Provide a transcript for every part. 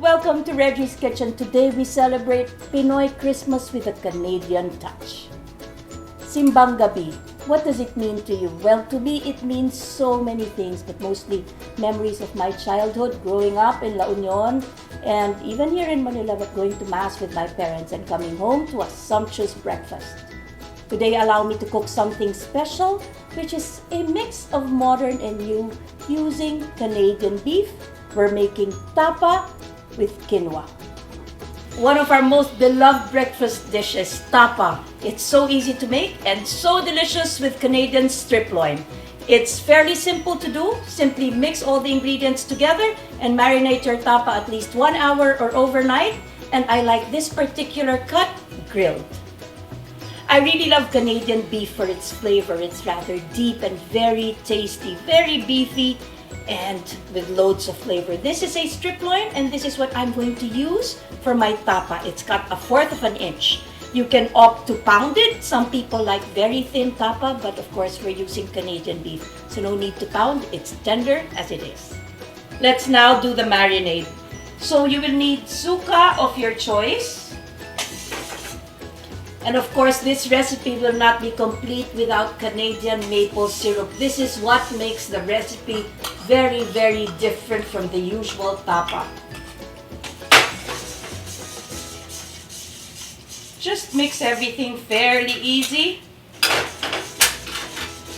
Welcome to Reggie's Kitchen. Today we celebrate Pinoy Christmas with a Canadian touch. Simbang Gabi. What does it mean to you? Well, to me it means so many things, but mostly memories of my childhood, growing up in La Union, and even here in Manila, but going to Mass with my parents and coming home to a sumptuous breakfast. Today, allow me to cook something special, which is a mix of modern and new using Canadian beef. We're making Tapa with quinoa. One of our most beloved breakfast dishes, Tapa. It's so easy to make and so delicious with Canadian strip loin. It's fairly simple to do. Simply mix all the ingredients together and marinate your Tapa at least 1 hour or overnight. And I like this particular cut grilled. I really love Canadian beef for its flavor. It's rather deep and very tasty, very beefy, and with loads of flavor. This is a strip loin, and this is what I'm going to use for my Tapa. It's cut 1/4 of an inch. You can opt to pound it. Some people like very thin Tapa, but of course we're using Canadian beef, so no need to pound. It's tender as it is. Let's now do the marinade. So you will need suka of your choice. And of course, this recipe will not be complete without Canadian maple syrup. This is what makes the recipe very, very different from the usual Tapa. Just mix everything fairly easy.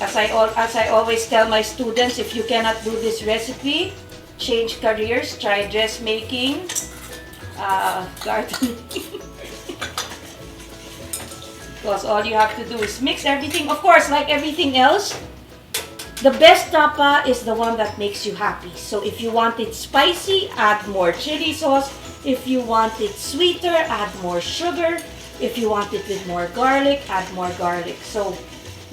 As I always tell my students, if you cannot do this recipe, change careers, try dressmaking, gardening. Because all you have to do is mix everything. Of course, like everything else, the best Tapa is the one that makes you happy. So if you want it spicy, add more chili sauce. If you want it sweeter, add more sugar. If you want it with more garlic, add more garlic. So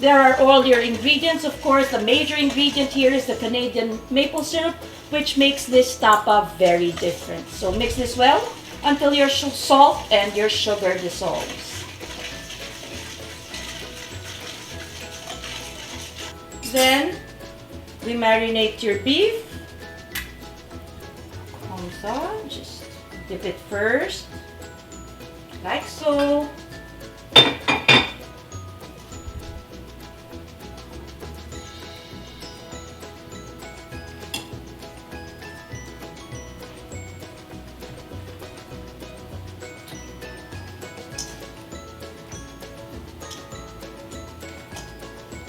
there are all your ingredients. Of course, the major ingredient here is the Canadian maple syrup, which makes this Tapa very different. So mix this well until your salt and your sugar dissolves. Then we marinate your beef. Just dip it first, like so.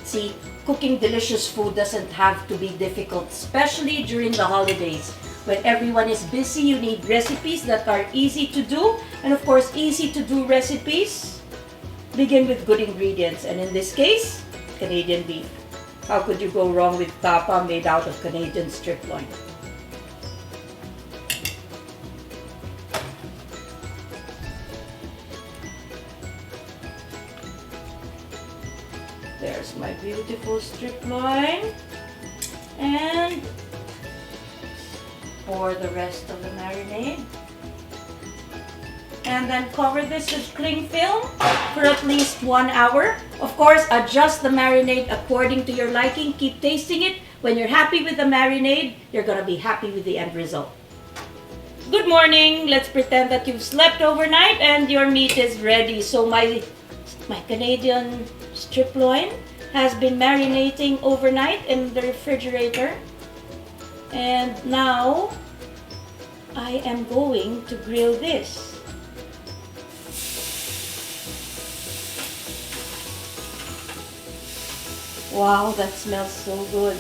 See, cooking delicious food doesn't have to be difficult, especially during the holidays. When everyone is busy, you need recipes that are easy to do. And of course, easy to do recipes begin with good ingredients. And in this case, Canadian beef. How could you go wrong with Tapa made out of Canadian strip loin? There's my beautiful strip loin, and pour the rest of the marinade, and then cover this with cling film for at least 1 hour. Of course, adjust the marinade according to your liking. Keep tasting it. When you're happy with the marinade, you're gonna be happy with the end result. Good morning. Let's pretend that you've slept overnight and your meat is ready. So my Canadian strip loin has been marinating overnight in the refrigerator, and now I am going to grill this. Wow, that smells so good.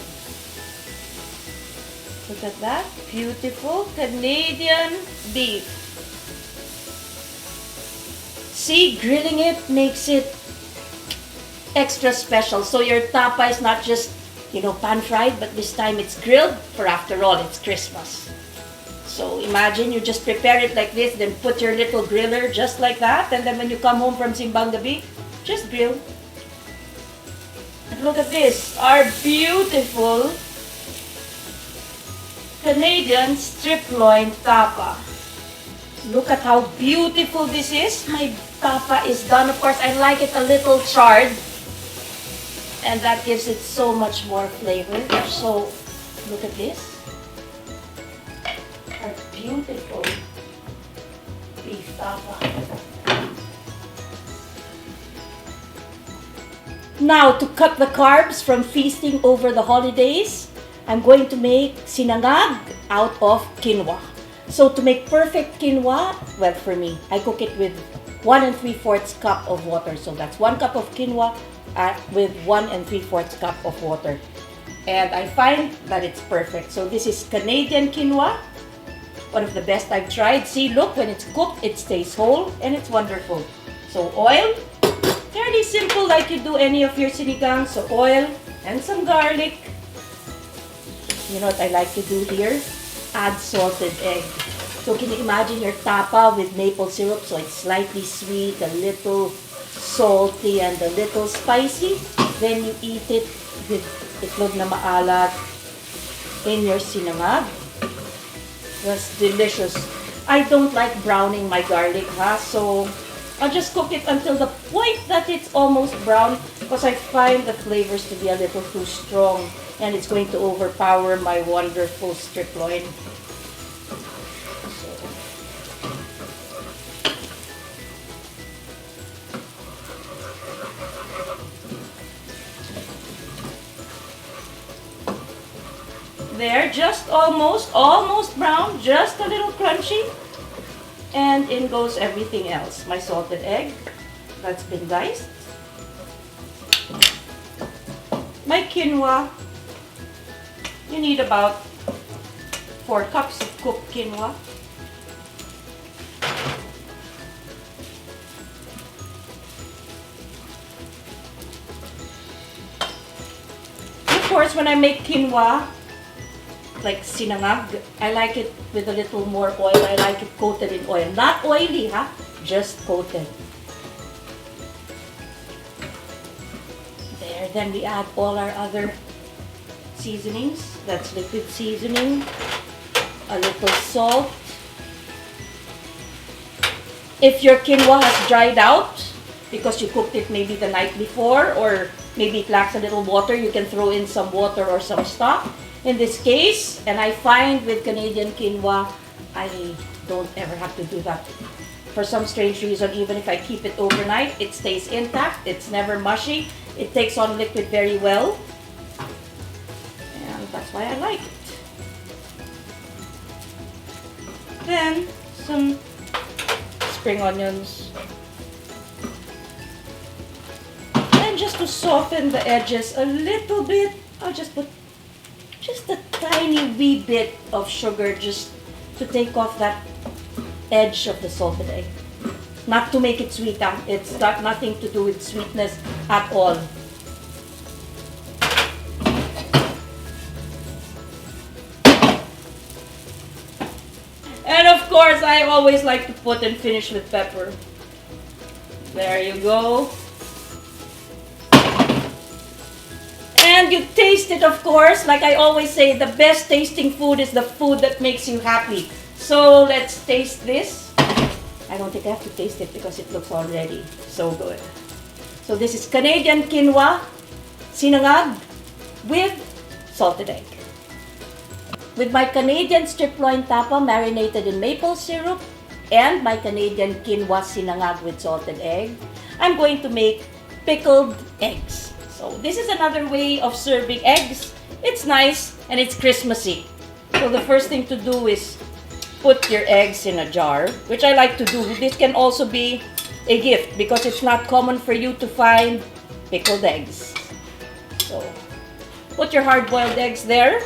Look at that, beautiful Canadian beef. See, grilling it makes it extra special. So your Tapa is not just, pan fried, but this time it's grilled, for after all, it's Christmas. So imagine you just prepare it like this, then put your little griller just like that, and then when you come home from Simbang Gabi, just grill. And look at this, our beautiful Canadian strip loin Tapa. Look at how beautiful this is. My Tapa is done. Of course, I like it a little charred, and that gives it so much more flavor. So look at this. Our beautiful beef tapa. Now, to cut the carbs from feasting over the holidays, I'm going to make sinangag out of quinoa. So to make perfect quinoa, well, for me, I cook it with 1 3/4 cup of water. So that's 1 cup of quinoa with 1 3/4 cup of water. And I find that it's perfect. So this is Canadian quinoa, one of the best I've tried. See, look, when it's cooked, it stays whole and it's wonderful. So oil, fairly simple like you do any of your sinigang. So oil and some garlic. You know what I like to do here? Add salted egg. So can you imagine your tapa with maple syrup? So it's slightly sweet, a little salty, and a little spicy. Then you eat it with itlog na maalat in your sinangag. That's delicious. I don't like browning my garlic, so I'll just cook it until the point that it's almost brown because I find the flavors to be a little too strong and it's going to overpower my wonderful strip loin. There, just almost brown, just a little crunchy. And in goes everything else. My salted egg that's been diced. My quinoa. You need about 4 cups of cooked quinoa. Of course, when I make quinoa, like sinangag, I like it with a little more oil. I like it coated in oil. Not oily, just coated. There, then we add all our other seasonings. That's liquid seasoning, a little salt. If your quinoa has dried out because you cooked it maybe the night before or maybe it lacks a little water, you can throw in some water or some stock. In this case, and I find with Canadian quinoa, I don't ever have to do that. For some strange reason, even if I keep it overnight, it stays intact. It's never mushy. It takes on liquid very well. And that's why I like it. Then, some spring onions. And just to soften the edges a little bit, I'll just put just a tiny wee bit of sugar just to take off that edge of the salted egg. Not to make it sweet, it's got nothing to do with sweetness at all. And of course, I always like to put and finish with pepper. There you go. And you taste it, of course. Like I always say, the best tasting food is the food that makes you happy. So let's taste this. I don't think I have to taste it because it looks already so good. So this is Canadian quinoa sinangag with salted egg. With my Canadian strip loin tapa marinated in maple syrup and my Canadian quinoa sinangag with salted egg, I'm going to make pickled eggs. So this is another way of serving eggs. It's nice and it's Christmassy. So the first thing to do is put your eggs in a jar, which I like to do. This can also be a gift because it's not common for you to find pickled eggs. So put your hard-boiled eggs there.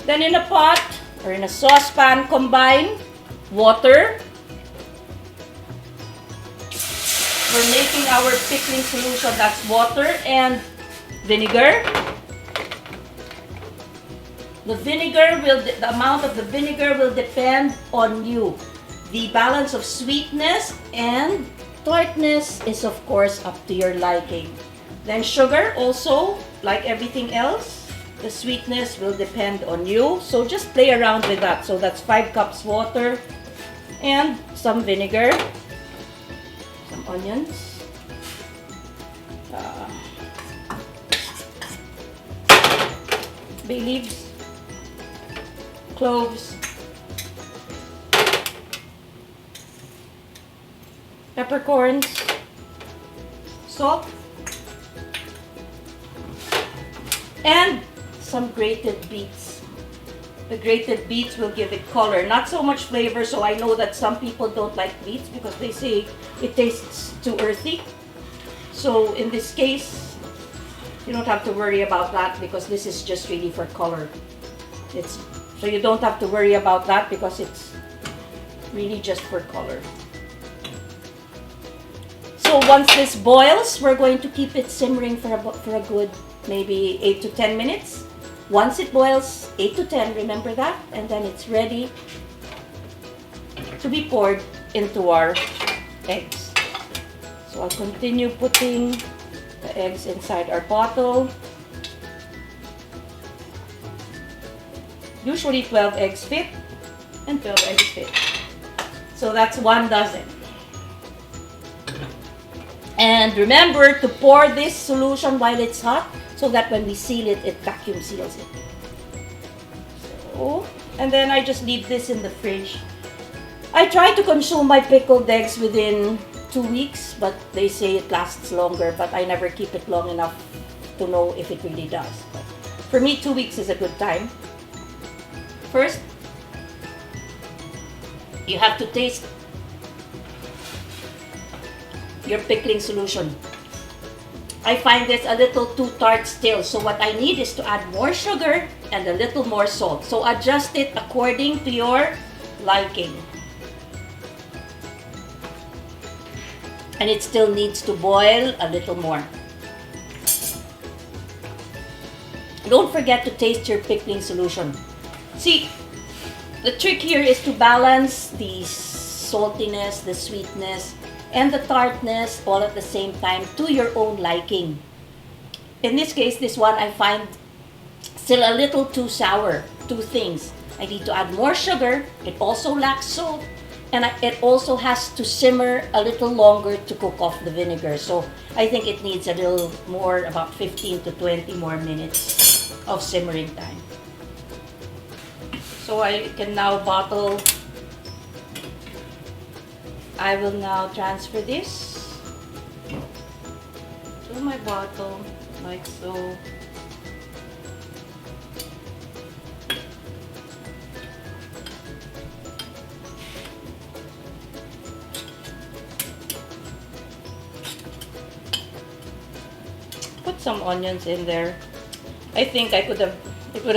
Then in a pot or in a saucepan, combine water. We're making our pickling solution. That's water and vinegar. The amount of the vinegar will depend on you. The balance of sweetness and tartness is of course up to your liking. Then sugar also, like everything else, the sweetness will depend on you. So just play around with that. So that's 5 cups water and some vinegar, some onions, bay leaves, cloves, peppercorns, salt, and some grated beets. The grated beets will give it color, not so much flavor. So I know that some people don't like beets because they say it tastes too earthy. So in this case, you don't have to worry about that because this is just really for color. So you don't have to worry about that because it's really just for color. So once this boils, we're going to keep it simmering for a good maybe 8 to 10 minutes. Once it boils, 8 to 10, remember that, and then it's ready to be poured into our eggs. So I'll continue putting the eggs inside our bottle. Usually 12 eggs fit, and 12 eggs fit. So that's 1 dozen. And remember to pour this solution while it's hot so that when we seal it, it vacuum seals it. So, and then I just leave this in the fridge. I try to consume my pickled eggs within 2 weeks, but they say it lasts longer, but I never keep it long enough to know if it really does. But for me, 2 weeks is a good time. First, you have to taste your pickling solution. I find this a little too tart still, so what I need is to add more sugar and a little more salt. So adjust it according to your liking. And it still needs to boil a little more. Don't forget to taste your pickling solution. See, the trick here is to balance the saltiness, the sweetness, and the tartness all at the same time to your own liking. In this case, this one I find still a little too sour. 2 things. I need to add more sugar. It also lacks salt. And it also has to simmer a little longer to cook off the vinegar. So I think it needs a little more, about 15 to 20 more minutes of simmering time. So I can now bottle. I will now transfer this to my bottle, like so. Put some onions in there. I think it would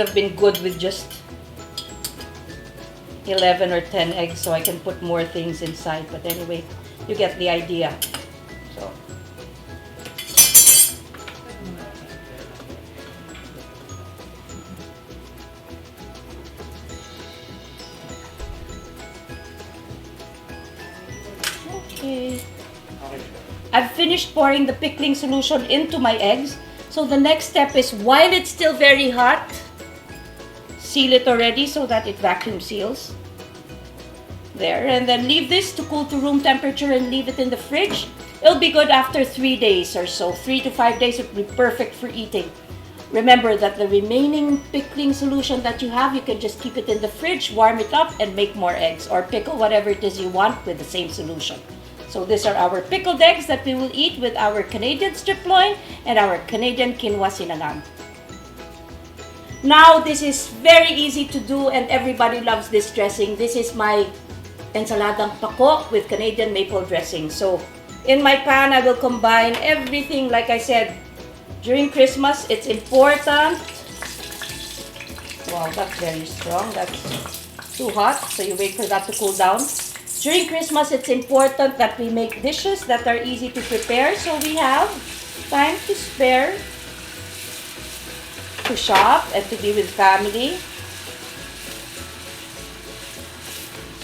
have been good with just 11 or 10 eggs, so I can put more things inside, but anyway, you get the idea. So okay, I've finished pouring the pickling solution into my eggs. So the next step is, while it's still very hot, seal it already so that it vacuum seals. There, and then leave this to cool to room temperature and leave it in the fridge. It'll be good after 3 days or so. 3 to 5 days would be perfect for eating. Remember that the remaining pickling solution that you have, you can just keep it in the fridge, warm it up, and make more eggs or pickle whatever it is you want with the same solution. So these are our pickled eggs that we will eat with our Canadian strip loin and our Canadian quinoa sinagang. Now, this is very easy to do and everybody loves this dressing. This is my ensaladang pako with Canadian maple dressing. So, in my pan, I will combine everything. Like I said, during Christmas, it's important. Wow, that's very strong. That's too hot. So, you wait for that to cool down. During Christmas, it's important that we make dishes that are easy to prepare. So, we have time to spare to shop and to be with family.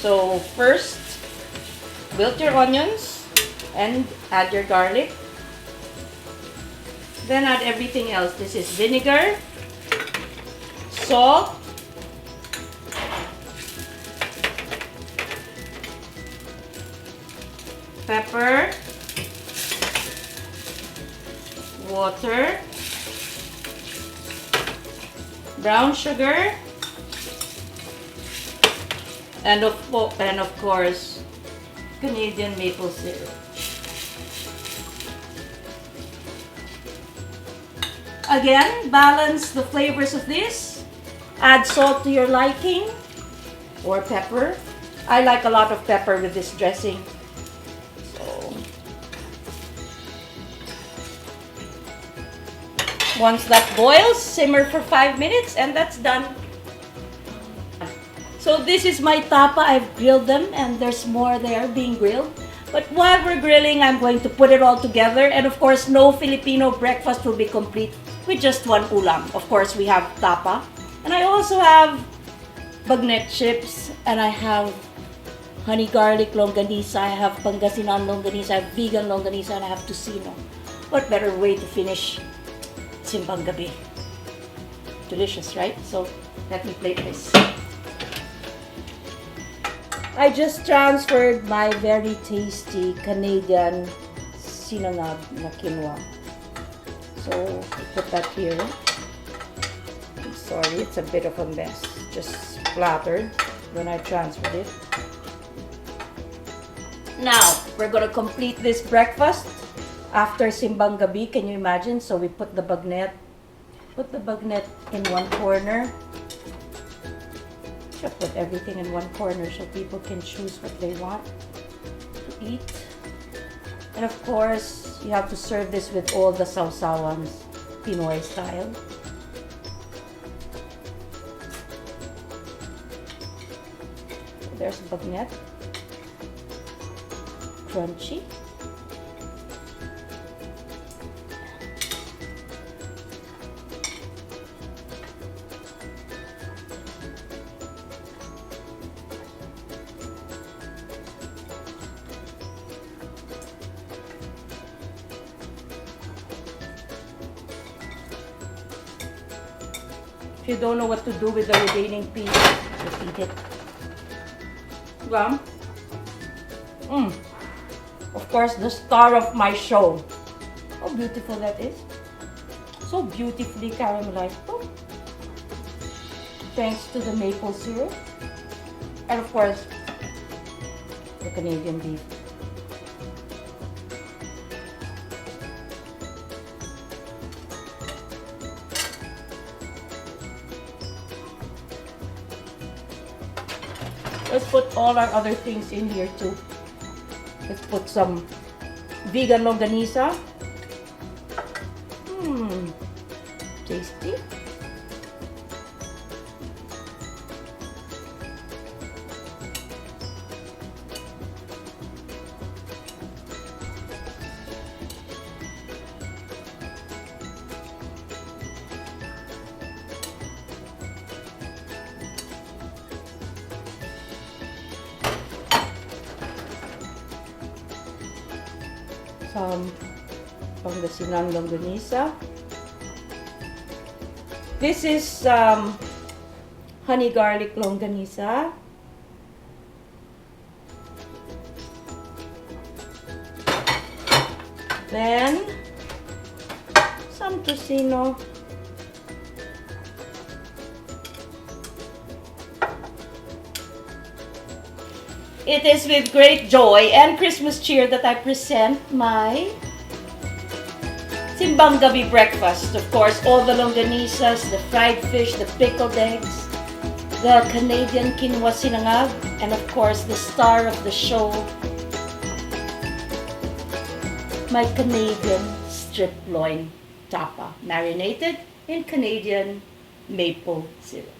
So first, wilt your onions and add your garlic. Then add everything else. This is vinegar, salt, pepper, water, brown sugar, and of course, Canadian maple syrup. Again, balance the flavors of this. Add salt to your liking or pepper. I like a lot of pepper with this dressing. So, once that boils, simmer for 5 minutes and that's done. So this is my tapa. I've grilled them and there's more there being grilled. But while we're grilling, I'm going to put it all together. And of course, no Filipino breakfast will be complete with just one ulam. Of course, we have tapa. And I also have bagnet chips. And I have honey garlic longganisa. I have Pangasinan longganisa. I have vegan longganisa. And I have tocino. What better way to finish Simbang Gabi? Delicious, right? So let me plate this. I just transferred my very tasty Canadian sinangag na quinoa. So, I put that here. I'm sorry, it's a bit of a mess. Just splattered when I transferred it. Now, we're gonna complete this breakfast after Simbang Gabi. Can you imagine? So, we put the bagnet in one corner. Should put everything in one corner so people can choose what they want to eat. And of course, you have to serve this with all the sawsawans, Pinoy style. So there's bagnet. Crunchy. If you don't know what to do with the remaining piece, just eat it. Well, of course, the star of my show. How beautiful that is. So beautifully caramelized. Oh. Thanks to the maple syrup. And of course, the Canadian beef. Let's put all our other things in here too. Let's put some vegan longganisa. Tasty. Some Pangasinan longganisa. This is honey garlic longganisa. Then some tocino. It is with great joy and Christmas cheer that I present my Simbang Gabi breakfast. Of course, all the longganisas, the fried fish, the pickled eggs, the Canadian quinoa sinangag, and of course, the star of the show, my Canadian strip loin tapa, marinated in Canadian maple syrup.